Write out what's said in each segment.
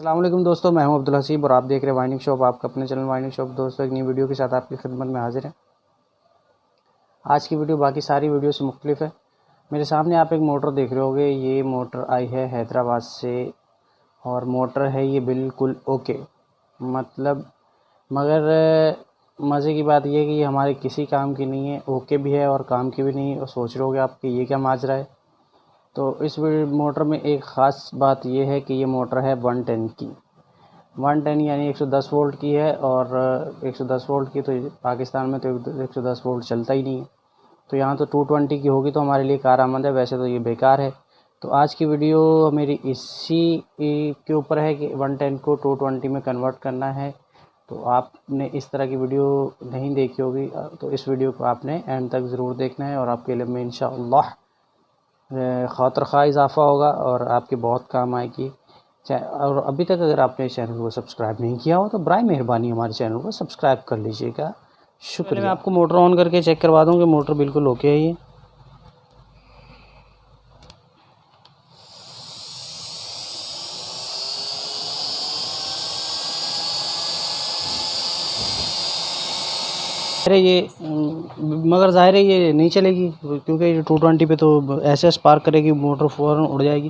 अस्सलाम वालेकुम दोस्तों, मैं हूं अब्दुल हसीब और आप देख रहे हैं वाइनिंग शॉप। आपका अपने चैनल वाइनिंग शॉप। दोस्तों, एक नई वीडियो के साथ आपकी खिदमत में हाजिर है। आज की वीडियो बाकी सारी वीडियो से मुख्तलिफ है। मेरे सामने आप एक मोटर देख रहे होगे। ये मोटर आई है हैदराबाद से और मोटर है ये बिल्कुल ओके, मतलब मगर मज़े की बात यह है कि ये हमारे किसी काम की नहीं है। ओके भी है और काम की भी नहीं है। और सोच रहे होगे आप कि ये क्या माजरा है। तो इस मोटर में एक ख़ास बात यह है कि ये मोटर है 110 की। 110 यानी 110 वोल्ट की है। और 110 वोल्ट की तो पाकिस्तान में तो 110 वोल्ट चलता ही नहीं है। तो यहाँ तो 220 की होगी तो हमारे लिए कारआमद है, वैसे तो ये बेकार है। तो आज की वीडियो मेरी इसी के ऊपर है कि 110 को 220 में कन्वर्ट करना है। तो आपने इस तरह की वीडियो नहीं देखी होगी तो इस वीडियो को आपने एंड तक ज़रूर देखना है और आपके इल्म में इंशाअल्लाह खातिर खा इजाफ़ा होगा और आपके बहुत काम आएगी। और अभी तक अगर आपने चैनल को सब्सक्राइब नहीं किया हो तो बराए मेहरबानी हमारे चैनल को सब्सक्राइब कर लीजिएगा। शुक्रिया। मैं आपको मोटर ऑन करके चेक करवा दूँ कि मोटर बिल्कुल ओके है ये। अरे ये मगर ज़ाहिर है ये नहीं चलेगी क्योंकि 220 पे तो ऐसे स्पार्क करेगी मोटर फ़ौरन उड़ जाएगी।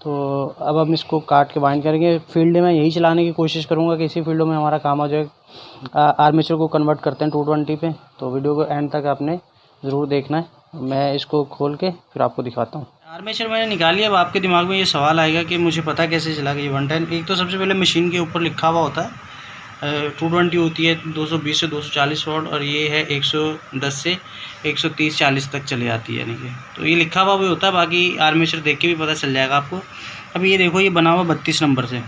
तो अब हम इसको काट के बाइंड करेंगे। फील्ड में यही चलाने की कोशिश करूँगा कि इसी फील्डों में हमारा काम आ जाए। आर्मेचर को कन्वर्ट करते हैं 220 पे। तो वीडियो को एंड तक आपने ज़रूर देखना है। मैं इसको खोल के फिर आपको दिखाता हूँ। आर्मेचर मैंने निकाली। अब आपके दिमाग में ये सवाल आएगा कि मुझे पता कैसे चला कि ये 110। एक तो सबसे पहले मशीन के ऊपर लिखा हुआ होता है 220 होती है 220 से 240 वॉट और ये है 110 से 130-40 तक चले जाती है यानी कि। तो ये लिखा हुआ भी होता है, बाकी आर्मेचर देख के भी पता चल जाएगा आपको। अब ये देखो, ये बना हुआ 32 नंबर से।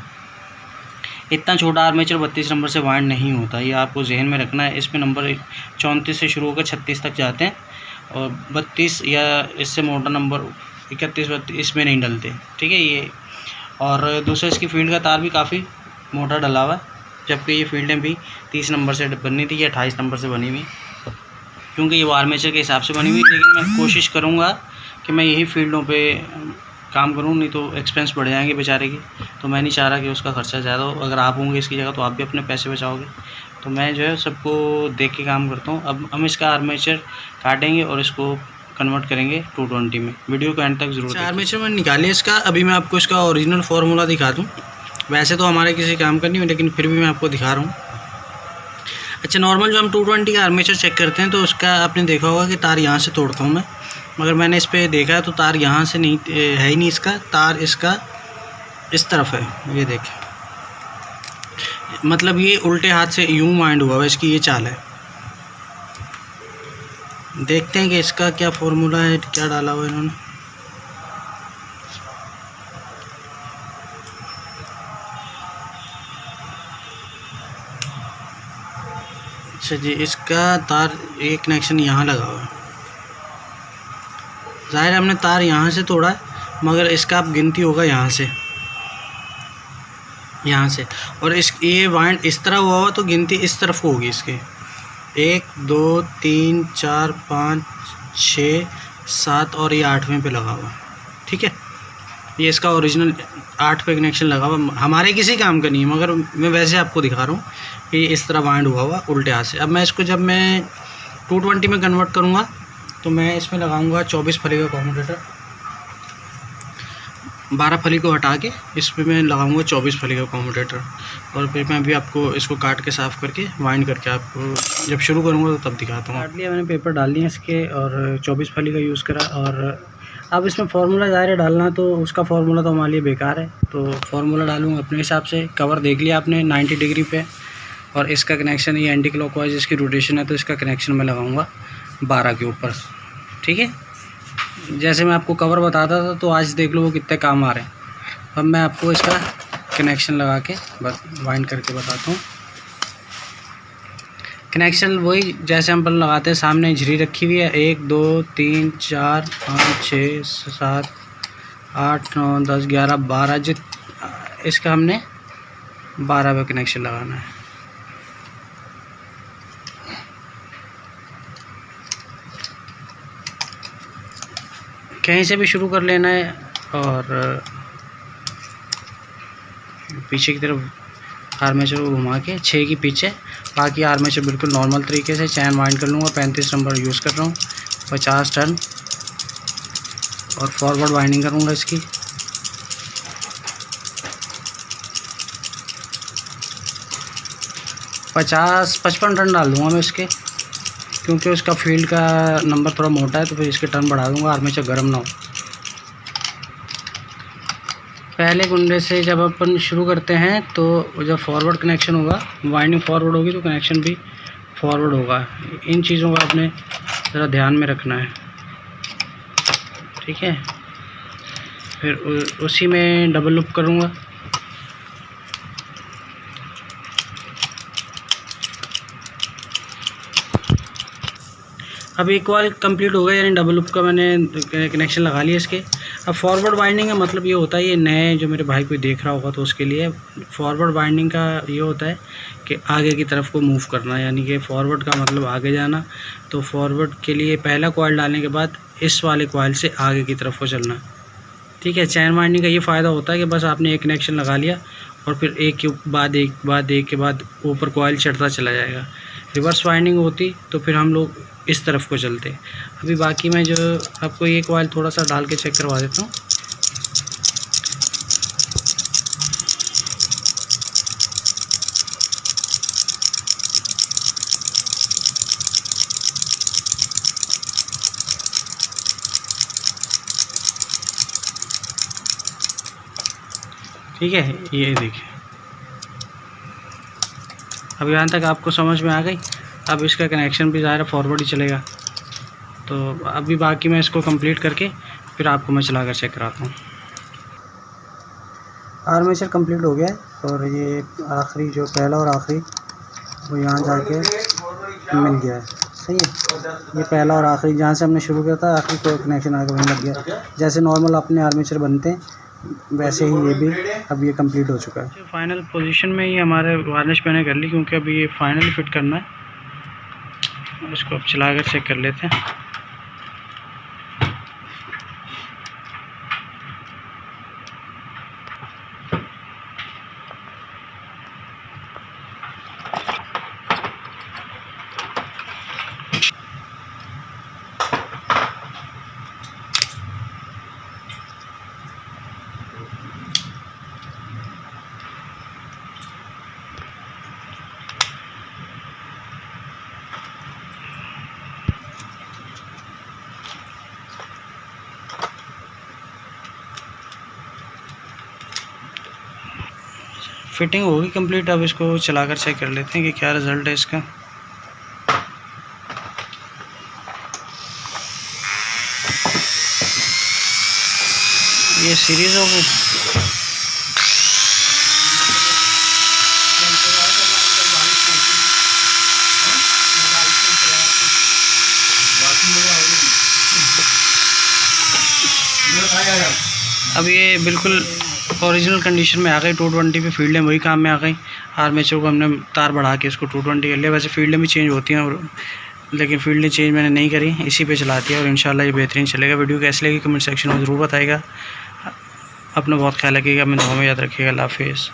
इतना छोटा आर्मेचर 32 नंबर से वाइंड नहीं होता, ये आपको जहन में रखना है। इसमें नंबर 34 से शुरू होकर 36 तक जाते हैं और 32 या इससे मोटा नंबर 31-32 इसमें नहीं डलते, ठीक है ये। और दूसरा, इसकी फील्ड का तार भी काफ़ी मोटा डला हुआ है, जबकि ये फील्डें भी 30 नंबर से बननी थी या 28 नंबर से बनी हुई, क्योंकि ये वो आर्मेचर के हिसाब से बनी हुई। लेकिन मैं कोशिश करूँगा कि मैं यही फील्डों पे काम करूँ, नहीं तो एक्सपेंस बढ़ जाएंगे बेचारे की। तो मैं नहीं चाह रहा कि उसका ख़र्चा ज़्यादा हो। अगर आप होंगे इसकी जगह तो आप भी अपने पैसे बचाओगे। तो मैं जो है सबको देख के काम करता हूँ। अब हम इसका आर्मेचर काटेंगे और इसको कन्वर्ट करेंगे 220 में। वीडियो को एंड तक ज़रूर। आर्मेचर मैंने निकाली इसका। अभी मैं आपको इसका ओरिजिनल फार्मूला दिखा दूँ। वैसे तो हमारे किसी काम का नहीं है, लेकिन फिर भी मैं आपको दिखा रहा हूँ। अच्छा, नॉर्मल जो हम 220 का आर्मेचर चेक करते हैं तो उसका आपने देखा होगा कि तार यहाँ से तोड़ता हूँ मैं, मगर मैंने इस पर देखा है तो तार यहाँ से नहीं है ही नहीं। इसका तार इसका इस तरफ है, ये देखें, मतलब ये उल्टे हाथ से यूँ वाइंड हुआ है। इसकी ये चाल है। देखते हैं कि इसका क्या फॉर्मूला है, क्या डाला हुआ है इन्होंने। अच्छा जी, इसका तार एक कनेक्शन यहाँ लगा हुआ है। ज़ाहिर हमने तार यहाँ से तोड़ा है, मगर इसका अब गिनती होगा यहाँ से, यहाँ से। और इस ये वाइंड इस तरह हुआ हो तो गिनती इस तरफ होगी इसके। 1 2 3 4 5 6 7 और ये 8वें पे लगा हुआ, ठीक है। ये इसका ओरिजिनल 8 पे कनेक्शन लगा हुआ, हमारे किसी काम का नहीं है, मगर मैं वैसे आपको दिखा रहा हूँ कि इस तरह वाइंड हुआ हुआ उल्टे हाथ से। अब मैं इसको जब मैं 220 में कन्वर्ट करूँगा तो मैं इसमें लगाऊंगा 24 फली का कम्यूटेटर। 12 फली को हटा के इसमें मैं लगाऊंगा 24 फली का कम्यूटेटर। और फिर मैं अभी आपको इसको काट के साफ़ करके वाइंड करके आपको जब शुरू करूँगा तो तब दिखाता हूँ। काट लिया मैंने, पेपर डाल दिया इसके और 24 फली का यूज़ करा। और अब इसमें फार्मूला ज़ाहिर है डालना, तो उसका फार्मूला तो हमारे लिए बेकार है। तो फार्मूला डालूँगा अपने हिसाब से। कवर देख लिया आपने 90 डिग्री पे, और इसका कनेक्शन ये एंटी क्लॉकवाइज इसकी रोटेशन है, तो इसका कनेक्शन मैं लगाऊंगा 12 के ऊपर, ठीक है। जैसे मैं आपको कवर बताता था तो आज देख लो वो कितने काम आ रहे हैं। अब मैं आपको इसका कनेक्शन लगा के बस वाइंड करके बताता हूँ। कनेक्शन वही जैसे हम लगाते हैं, सामने झिरी रखी हुई है। 1 2 3 4 5 6 7 8 9 10 11 12 इसका हमने 12 पे कनेक्शन लगाना है। कहीं से भी शुरू कर लेना है और पीछे की तरफ आर्मेचर को घुमा के 6 की पीछे, बाकी आर्मेचर बिल्कुल नॉर्मल तरीके से चैन वाइंड कर लूँगा। 35 नंबर यूज़ कर रहा हूँ, 50 टर्न और फॉरवर्ड वाइंडिंग करूँगा इसकी। पचास 55 टर्न डाल दूँगा मैं इसके, क्योंकि उसका फील्ड का नंबर थोड़ा मोटा है, तो फिर इसके टर्न बढ़ा दूँगा, आर्मेचर गर्म ना हो। पहले कुंडे से जब अपन शुरू करते हैं तो जब फॉरवर्ड कनेक्शन होगा, वाइंडिंग फॉरवर्ड होगी तो कनेक्शन भी फॉरवर्ड होगा। इन चीज़ों का आपने ज़रा ध्यान में रखना है, ठीक है। फिर उसी में डबल लूप करूँगा। अब एक कॉइल कंप्लीट हो गया, यानी डबल लूप का मैंने कनेक्शन लगा लिया इसके। अब फॉरवर्ड वाइंडिंग का मतलब ये होता है, ये नए जो मेरे भाई कोई देख रहा होगा तो उसके लिए फॉरवर्ड वाइंडिंग का ये होता है कि आगे की तरफ को मूव करना, यानी कि फॉरवर्ड का मतलब आगे जाना। तो फॉरवर्ड के लिए पहला कॉइल डालने के बाद इस वाले कॉइल से आगे की तरफ को चलना, ठीक है। चैन वाइंडिंग का ये फ़ायदा होता है कि बस आपने एक कनेक्शन लगा लिया और फिर एक के बाद एक के बाद ऊपर कॉइल चढ़ता चला जाएगा। रिवर्स वाइंडिंग होती तो फिर हम लोग इस तरफ को चलते। अभी बाकी मैं जो आपको ये कॉइल थोड़ा सा डाल के चेक करवा देता हूँ। ठीक है, ये देखिए, अब यहाँ तक आपको समझ में आ गई। अब इसका कनेक्शन भी ज़ाहिर फॉरवर्ड ही चलेगा। तो अभी बाकी मैं इसको कंप्लीट करके फिर आपको मैं चला कर चेक कराता हूँ। आर्मेचर कंप्लीट हो गया है और ये आखिरी जो पहला और आखिरी वो यहाँ जाके मिल गया है, सही है। ये पहला और आखिरी जहाँ से हमने शुरू किया था आखिरी को कनेक्शन आगे वहीं लग गया। जैसे नॉर्मल अपने आर्मेचर बनते हैं वैसे ही ये भी अब ये कंप्लीट हो चुका है। फाइनल पोजीशन में ये हमारे वार्निश मैंने कर ली, क्योंकि अभी ये फाइनल फिट करना है। इसको अब चला कर चेक कर लेते हैं। फिटिंग होगी कंप्लीट। अब इसको चलाकर चेक कर लेते हैं कि क्या रिज़ल्ट है इसका। ये सीरीज़ होगी। अब ये बिल्कुल ओरिजिनल कंडीशन में आ गई। 220 पे फील्डें वही काम में आ गई। आर्मेचर को हमने तार बढ़ा के इसको 220 कर लिया। वैसे फील्डें भी चेंज होती हैं और लेकिन फील्डें चेंज मैंने नहीं करी, इसी पे चलाती है और इंशाल्लाह ये बेहतरीन चलेगा। वीडियो कैसी लगी कमेंट सेक्शन में ज़रूर बताइएगा। अपना बहुत ख्याल रखिएगा, अपने दुआ में याद रखिएगा। अल्लाह हाफ़िज़।